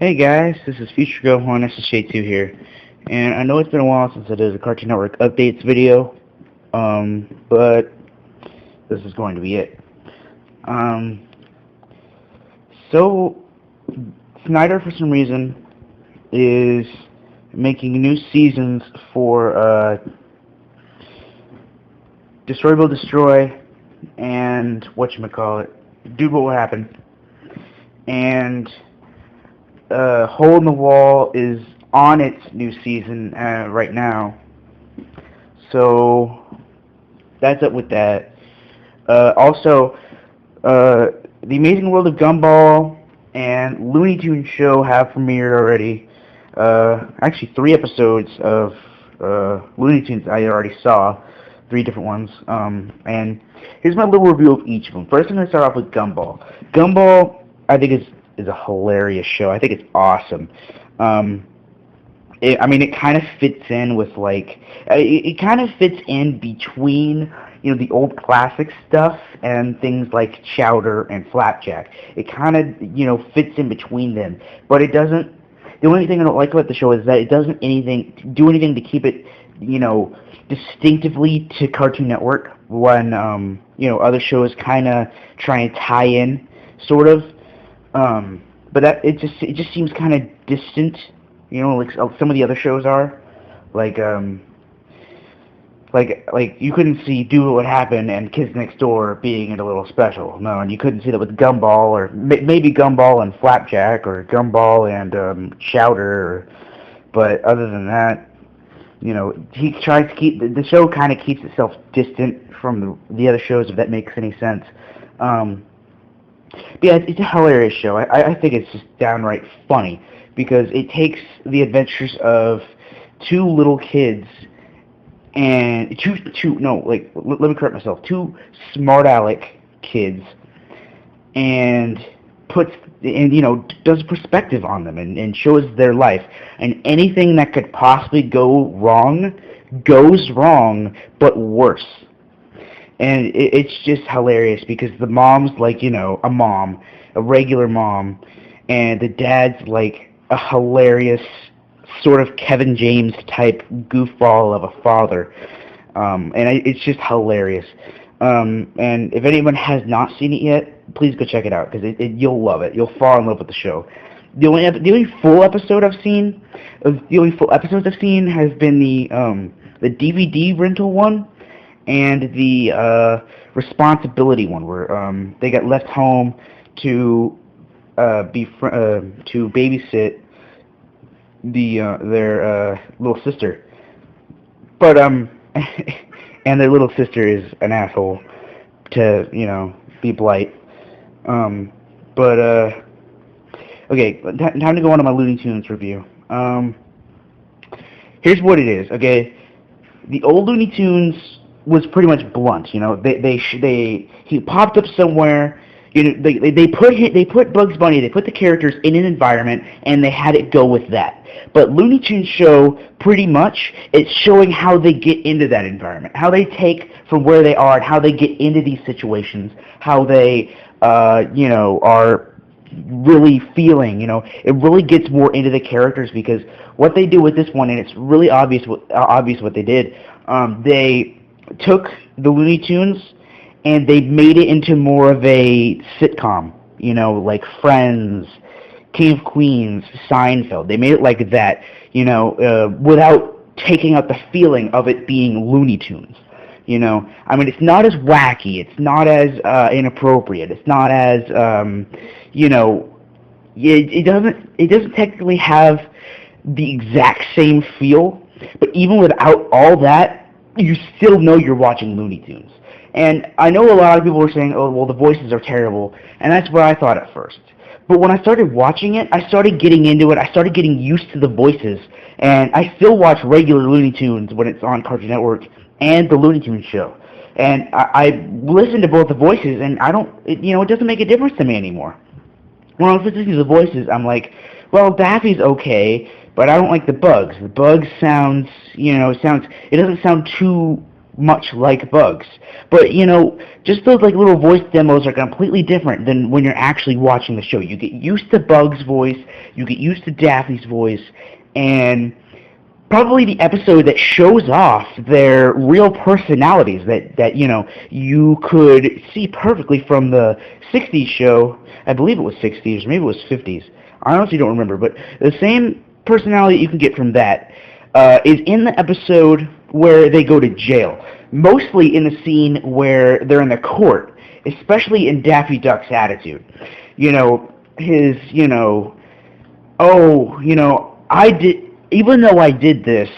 Hey guys, this is Future Gohan SSJ2 here, and I know it's been a while since I did a Cartoon Network updates video, but this is going to be it. Um, so, Snyder, for some reason, is making new seasons for, Destroy Will Destroy, and whatchamacallit, Dude What Will Happen, and Hole in the Wall is on its new season right now, so that's up with that. Also, The Amazing World of Gumball and Looney Tunes show have premiered already. Actually, 3 episodes of Looney Tunes I already saw, 3 different ones. And here's my little review of each of them. First, I'm going to start off with Gumball. Gumball, I think, is a hilarious show. I think it's awesome. It kind of fits in with, like, it kind of fits in between, the old classic stuff and things like Chowder and Flapjack. It kind of, fits in between them, but it doesn't. The only thing I don't like about the show is that it doesn't do anything to keep it, distinctively to Cartoon Network when, other shows kind of try and tie in, sort of. But it just seems kind of distant, like some of the other shows are, like you couldn't see Do What Would Happen and Kids Next Door being a little special, no, and you couldn't see that with Gumball, or maybe Gumball and Flapjack, or Gumball and Chowder, but other than that, he tries to keep, the show kind of keeps itself distant from the other shows, if that makes any sense. But yeah, it's a hilarious show. I think it's just downright funny, because it takes the adventures of two little kids and let me correct myself, two smart aleck kids, and does perspective on them and shows their life, and anything that could possibly go wrong goes wrong, but worse. And it's just hilarious, because the mom's like, a mom, a regular mom, and the dad's like a hilarious sort of Kevin James type goofball of a father. It's just hilarious. And if anyone has not seen it yet, please go check it out, because you'll love it. You'll fall in love with the show. The only full episodes I've seen has been the DVD rental one, and the responsibility one, where they got left home to babysit their little sister, but and their little sister is an asshole to be Blight. Okay, time to go on to my Looney Tunes review. Here's what it is. Okay, the old Looney Tunes was pretty much blunt. He popped up somewhere. They put Bugs Bunny, they put the characters in an environment, and they had it go with that. But Looney Tunes show, pretty much, it's showing how they get into that environment, how they take from where they are and how they get into these situations, how they are really feeling. It really gets more into the characters, because what they do with this one, and it's really obvious what they did. They took the Looney Tunes and they made it into more of a sitcom, like Friends, King of Queens, Seinfeld. They made it like that, without taking out the feeling of it being Looney Tunes. It's not as wacky, it's not as inappropriate, it's not as, it doesn't technically have the exact same feel, but even without all that, you still know you're watching Looney Tunes. And I know a lot of people were saying, oh, well, the voices are terrible, and that's what I thought at first. But when I started watching it, I started getting into it, I started getting used to the voices, and I still watch regular Looney Tunes when it's on Cartoon Network and the Looney Tunes show. And I listen to both the voices, and it doesn't make a difference to me anymore. When I was listening to the voices, I'm like, well, Daffy's okay, but I don't like the Bugs. The Bugs sounds, it doesn't sound too much like Bugs. But, just those like little voice demos are completely different than when you're actually watching the show. You get used to Bugs' voice, you get used to Daffy's voice, and probably the episode that shows off their real personalities that you could see perfectly from the 60s show. I believe it was 60s, or maybe it was 50s. I honestly don't remember, but the same personality you can get from that is in the episode where they go to jail. Mostly in the scene where they're in the court, especially in Daffy Duck's attitude. His, oh, even though I did this,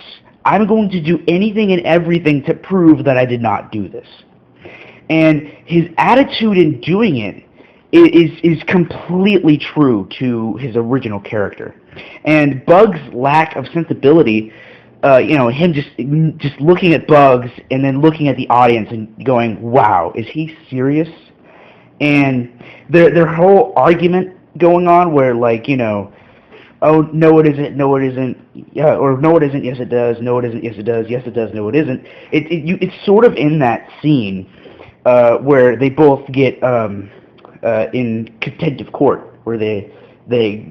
I'm going to do anything and everything to prove that I did not do this. And his attitude in doing it is completely true to his original character. And Bugs' lack of sensibility, him just looking at Bugs and then looking at the audience and going, wow, is he serious? And their whole argument going on where, like, oh, no it isn't, no it isn't, yeah, or no it isn't, yes it does, no it isn't, yes it does, yes it does, no it isn't. It's sort of in that scene where they both get in contempt of court, where they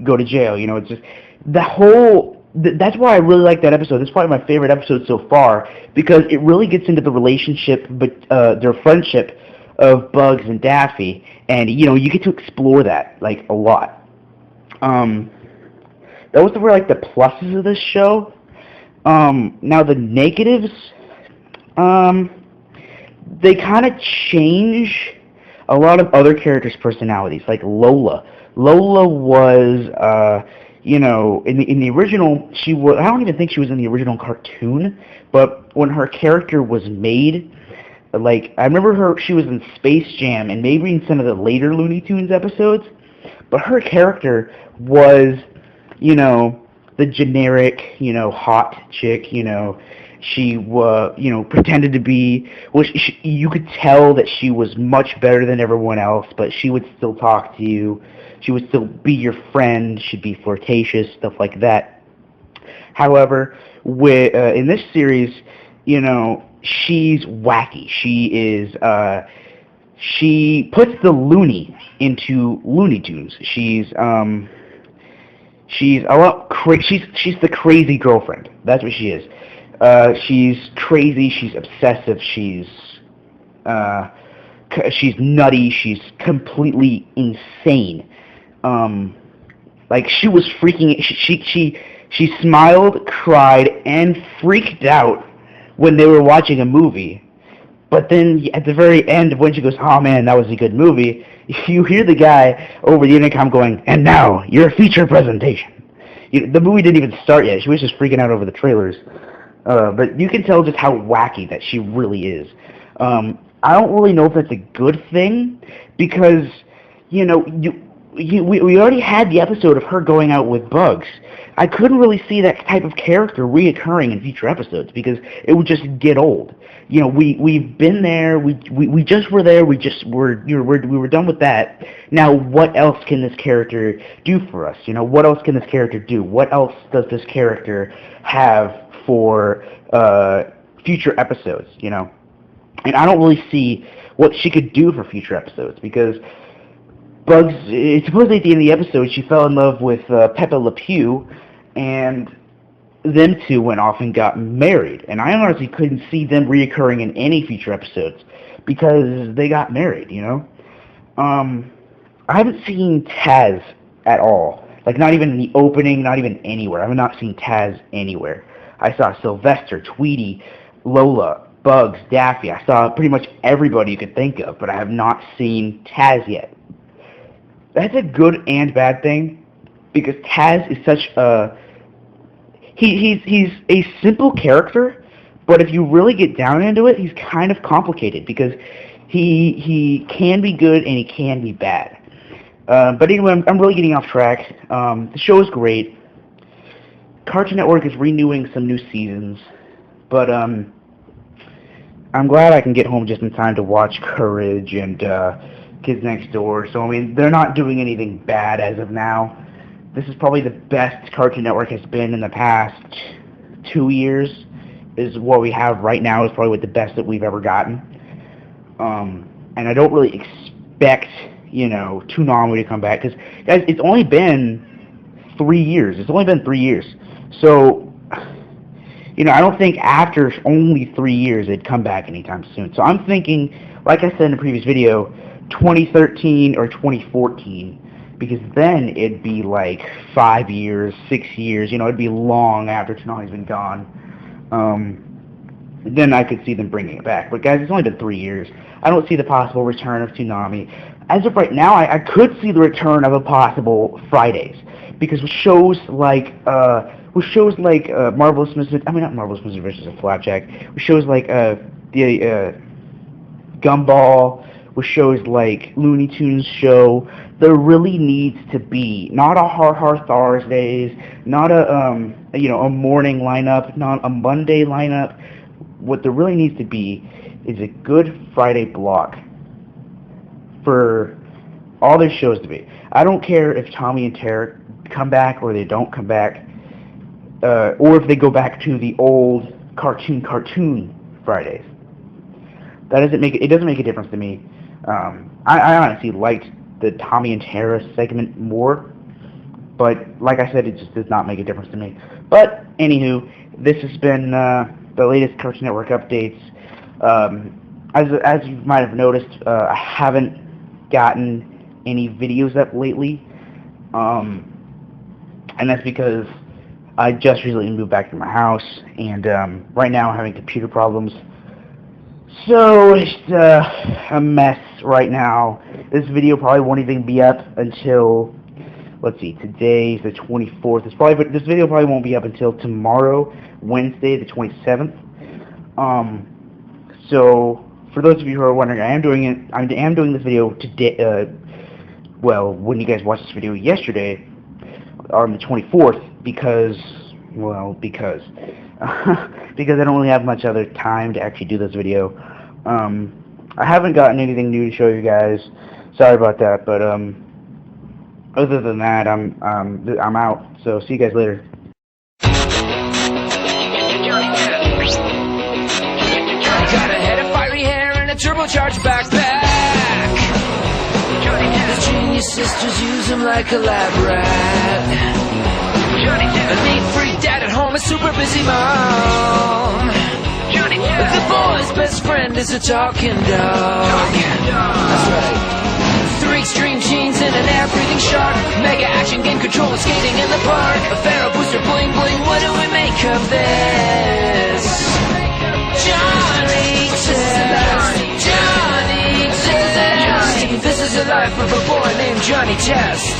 go to jail. It's just the whole. That's why I really like that episode. It's probably my favorite episode so far because it really gets into the relationship, but their friendship of Bugs and Daffy, and you get to explore that like a lot. Those were like the pluses of this show. Now the negatives, they kind of change a lot of other characters' personalities, like Lola. Lola was, in the original, she was. I don't even think she was in the original cartoon, but when her character was made, like I remember she was in Space Jam and maybe in some of the later Looney Tunes episodes, but her character was, the generic, hot chick, she pretended to be, you could tell that she was much better than everyone else, but she would still talk to you, she would still be your friend, she'd be flirtatious, stuff like that. However, in this series, she's wacky. She puts the loony into Looney Tunes. She's a lot she's the crazy girlfriend. That's what she is. She's crazy, she's obsessive, she's nutty, she's completely insane. Like she was freaking she smiled, cried, and freaked out when they were watching a movie. But then at the very end, when she goes, "Oh man, that was a good movie," you hear the guy over the intercom going, "And now, your feature presentation." The movie didn't even start yet. She was just freaking out over the trailers. But you can tell just how wacky that she really is. I don't really know if that's a good thing, because, we already had the episode of her going out with Bugs. I couldn't really see that type of character reoccurring in future episodes, because it would just get old. We've been there, we just were there, we were done with that. Now, what else can this character do for us? What else can this character do? What else does this character have for future episodes? And I don't really see what she could do for future episodes, because Bugs, supposedly at the end of the episode, she fell in love with Pepe Le Pew, and them two went off and got married. And I honestly couldn't see them reoccurring in any future episodes, because they got married, I haven't seen Taz at all. Like, not even in the opening, not even anywhere. I have not seen Taz anywhere. I saw Sylvester, Tweety, Lola, Bugs, Daffy. I saw pretty much everybody you could think of, but I have not seen Taz yet. That's a good and bad thing, because Taz is such a... He's a simple character, but if you really get down into it, he's kind of complicated, because he can be good and he can be bad. But anyway, I'm really getting off track. The show is great. Cartoon Network is renewing some new seasons, but I'm glad I can get home just in time to watch Courage and Kids Next Door. So, I mean, they're not doing anything bad as of now. This is probably the best Cartoon Network has been in the past 2 years, is what we have right now, is probably the best that we've ever gotten. And I don't really expect, you know, Toonami to come back, because, guys, it's only been 3 years. It's only been 3 years. So, you know, I don't think after only 3 years it'd come back anytime soon. So I'm thinking, like I said in the previous video, 2013 or 2014, because then it'd be like 5 years, 6 years, you know, it'd be long after Toonami's been gone. Then I could see them bringing it back. But guys, it's only been 3 years. I don't see the possible return of Toonami. As of right now, I could see the return of a possible Fridays, because with shows like Marvelous Mrs. not Marvelous Mrs. Vicious and Flapjack, with shows like the Gumball, with shows like Looney Tunes show, there really needs to be not a Har Thursdays, not a you know, a morning lineup, not a Monday lineup. What there really needs to be is a good Friday block for all their shows to be. I don't care if Tommy and Tara come back or they don't come back, or if they go back to the old cartoon Fridays. That doesn't make it doesn't make a difference to me. I honestly liked the Tommy and Tara segment more, but like I said, it just does not make a difference to me. But anywho, this has been the latest Cartoon Network updates. As you might have noticed, I haven't gotten any videos up lately, and that's because I just recently moved back to my house, and right now I'm having computer problems. So it's a mess right now. This video probably won't even be up until, let's see, today's the 24th. This video probably won't be up until tomorrow, Wednesday, the 27th. So for those of you who are wondering, I am doing this video today. Well, when you guys watched this video yesterday, on the 24th, because because I don't really have much other time to actually do this video. I haven't gotten anything new to show you guys. Sorry about that, but other than that, I'm out. So see you guys later. Got a head of fiery hair and a turbocharged backpack. His genius sisters use him like a lab rat. A neat freak dad at home, a super busy mom. The boy's best friend is a talking dog. That's right. 3 extreme genes and an air-breathing shark. Mega action game controller skating in the park. A Pharaoh booster bling bling, what do we make of this? Johnny Test. Johnny Test. This is the life of a boy named Johnny Test.